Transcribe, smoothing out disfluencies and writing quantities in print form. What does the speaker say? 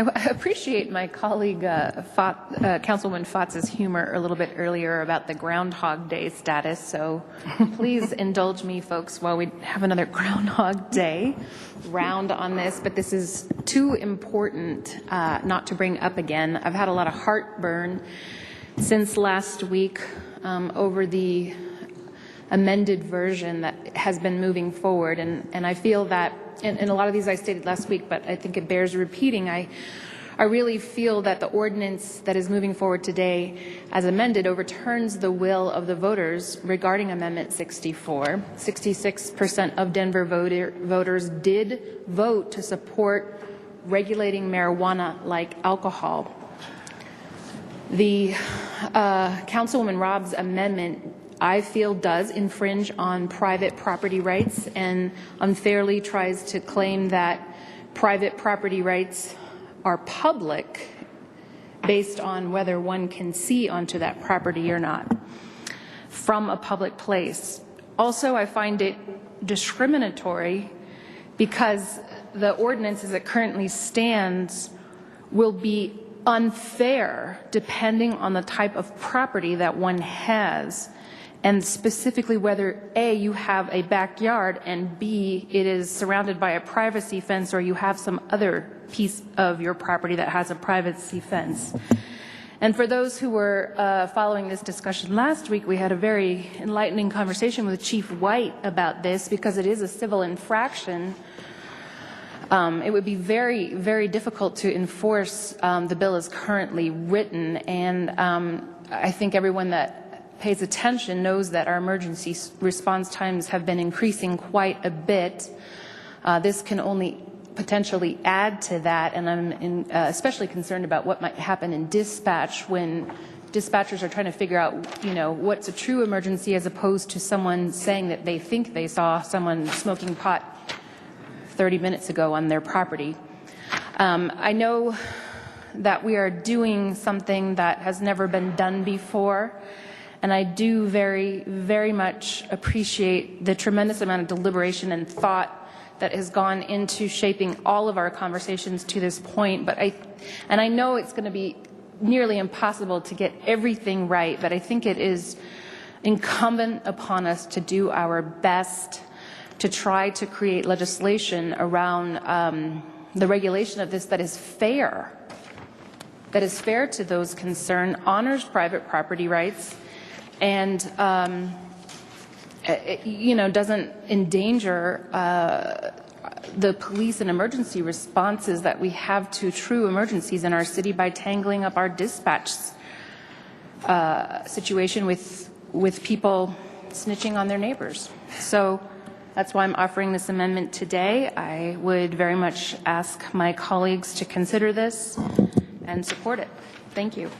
I appreciate my colleague Councilwoman Fotz's humor a little bit earlier about the Groundhog Day status, so please indulge me, folks, while we have another Groundhog Day round on this, but this is too important not to bring up again. I've had a lot of heartburn since last week over the amended version that has been moving forward, and I feel that and a lot of these I stated last week, but I think it bears repeating. I really feel that the ordinance that is moving forward today as amended overturns the will of the voters regarding Amendment 64. 66% of Denver voters did vote to support regulating marijuana like alcohol. The Councilwoman Rob's amendment, I feel, does infringe on private property rights and unfairly tries to claim that private property rights are public based on whether one can see onto that property or not from a public place. Also, I find it discriminatory because the ordinance as it currently stands will be unfair depending on the type of property that one has, and specifically whether A, you have a backyard, and B, it is surrounded by a privacy fence, or you have some other piece of your property that has a privacy fence. And for those who were following this discussion last week, we had a very enlightening conversation with Chief White about this because it is a civil infraction. It would be very, very difficult to enforce the bill as currently written, and I think everyone that pays attention knows that our emergency response times have been increasing quite a bit. This can only potentially add to that, and I'm especially concerned about what might happen in dispatch when dispatchers are trying to figure out, what's a true emergency as opposed to someone saying that they think they saw someone smoking pot 30 minutes ago on their property. I know that we are doing something that has never been done before, and I do very, very much appreciate the tremendous amount of deliberation and thought that has gone into shaping all of our conversations to this point. But I know it's going to be nearly impossible to get everything right, but I think it is incumbent upon us to do our best to try to create legislation around the regulation of this that is fair to those concerned, honors private property rights, and doesn't endanger the police and emergency responses that we have to true emergencies in our city by tangling up our dispatch situation with people snitching on their neighbors. So that's why I'm offering this amendment today. I would very much ask my colleagues to consider this and support it. Thank you.